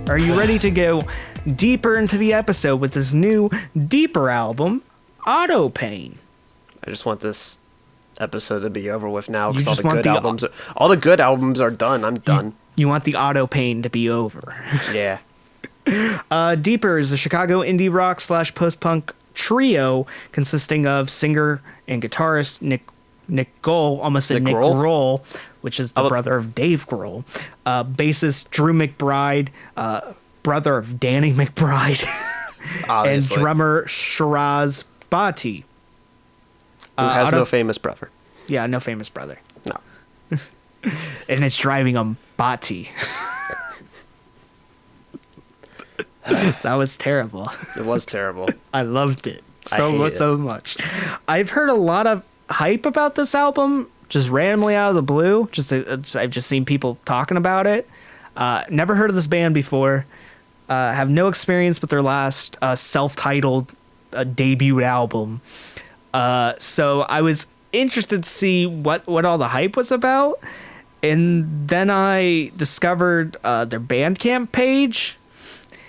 Are you ready to go deeper into the episode with this new, deeper album, Auto Pain? I just want this episode to be over with now because You all just the want good the- albums, all the good albums are done. I'm done. You want the Auto Pain to be over. Yeah. Deeper is a Chicago indie rock / post-punk trio consisting of singer and guitarist Nick Grohl, almost said Nick Grohl? Grohl, which is the brother of Dave Grohl, bassist Drew McBride, brother of Danny McBride, and Obviously. drummer Shiraz Bhatti. Who has no famous brother. Yeah, no famous brother. No. And it's driving him Bhatti. That was terrible. It was terrible. I loved it I hate it. so much. I've heard a lot of hype about this album, just randomly out of the blue. I've just seen people talking about it. Never heard of this band before. Have no experience with their last self-titled debut album. So I was interested to see what all the hype was about. And then I discovered their Bandcamp page.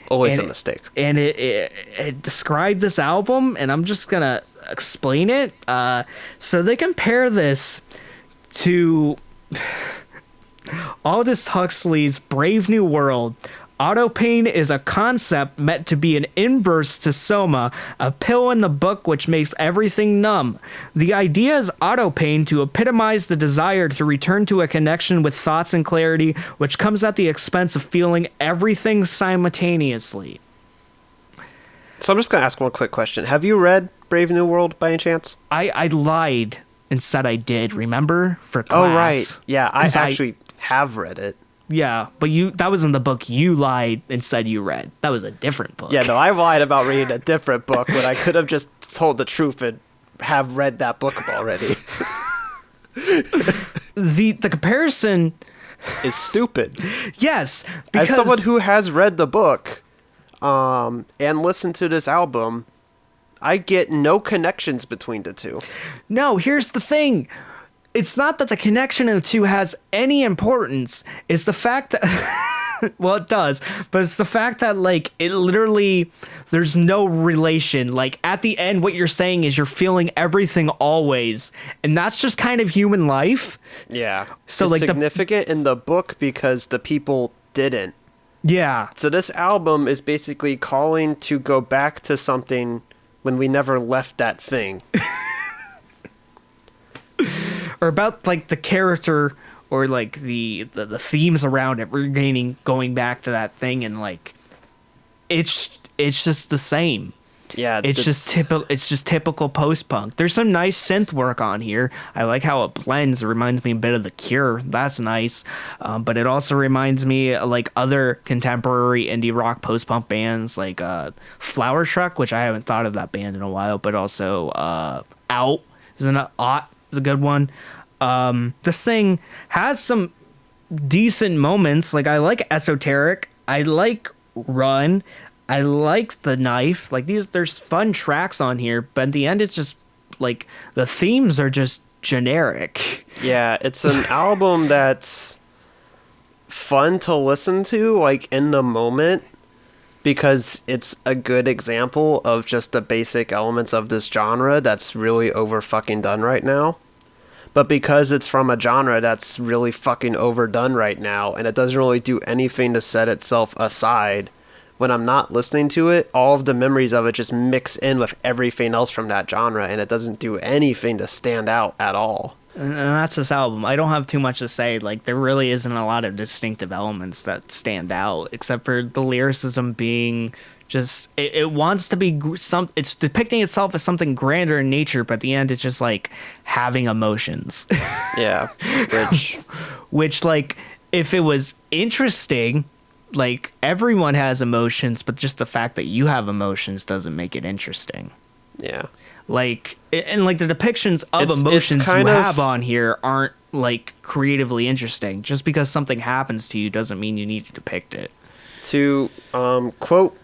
Always a mistake. And it described this album, and I'm just going to explain it. So they compare this to Aldous Huxley's Brave New World. Auto pain is a concept meant to be an inverse to soma, a pill in the book which makes everything numb. The idea is auto pain to epitomize the desire to return to a connection with thoughts and clarity, which comes at the expense of feeling everything simultaneously. So I'm just going to ask one quick question. Have you read Brave New World by any chance? I lied and said I did, remember? For class. Oh, right. Yeah, I 'Cause actually have read it. Yeah, but that was in the book you lied and said you read. That was a different book. Yeah, no, I lied about reading a different book when I could have just told the truth and have read that book already. The comparison Is stupid. yes, because As someone who has read the book and listened to this album, I get no connections between the two. no, here's the thing. It's not that the connection of the two has any importance. It's the fact that well, it does, but it's the fact that like it literally there's no relation. Like at the end what you're saying is you're feeling everything always, and that's just kind of human life. Yeah. So, it's like, significant in the book because the people didn't. Yeah. So this album is basically calling to go back to something when we never left that thing. Or about like the character or like the themes around it regaining going back to that thing, and like it's just the same. Yeah, It's just typical post-punk. There's some nice synth work on here. I like how it blends. It reminds me a bit of The Cure. That's nice. But it also reminds me like other contemporary indie rock post-punk bands like Flower Truck, which I haven't thought of that band in a while, but also Out is a good one. This thing has some decent moments. Like I like Esoteric. I like Run. I like The Knife. Like there's fun tracks on here, but at the end it's just like the themes are just generic. Yeah, it's an album that's fun to listen to, like in the moment, because it's a good example of just the basic elements of this genre that's really over fucking done right now. But because it's from a genre that's really fucking overdone right now, and it doesn't really do anything to set itself aside, when I'm not listening to it, all of the memories of it just mix in with everything else from that genre, and it doesn't do anything to stand out at all. And that's this album. I don't have too much to say. Like there really isn't a lot of distinctive elements that stand out, except for the lyricism being just it wants to be it's depicting itself as something grander in nature, but at the end it's just like having emotions. Yeah, which like if it was interesting, like everyone has emotions, but just the fact that you have emotions doesn't make it interesting. yeah. Like and like the depictions of It's emotions you kind of- have on here aren't like creatively interesting. Just because something happens to you doesn't mean you need to depict it. To quote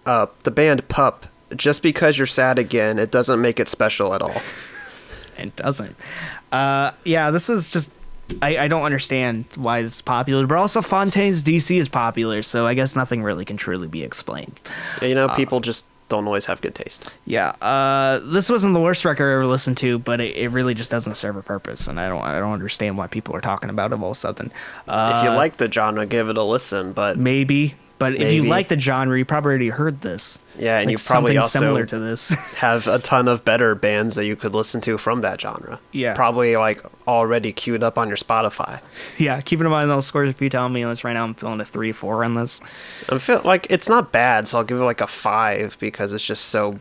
the band Pup, just because you're sad again, it doesn't make it special at all. It doesn't. Yeah, this is just I don't understand why it's popular, but also Fontaine's DC is popular, so I guess nothing really can truly be explained. Yeah, you know, people just don't always have good taste. Yeah, this wasn't the worst record I ever listened to, but it really just doesn't serve a purpose, and I don't understand why people are talking about it all of a sudden. If you like the genre, give it a listen, but Maybe. But if you like the genre, you probably already heard this. yeah, and Like you probably something also similar to this. have a ton of better bands that you could listen to from that genre. Yeah. Probably like already queued up on your Spotify. Yeah, keeping in mind those scores, if you tell me this right now, I'm feeling a 3-4 on this. I feel like it's not bad, so I'll give it like a 5 because it's just so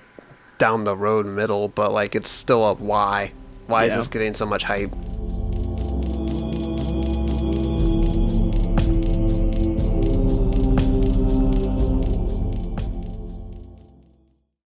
down the road middle, but like it's still a why. Why is Yeah. this getting so much hype?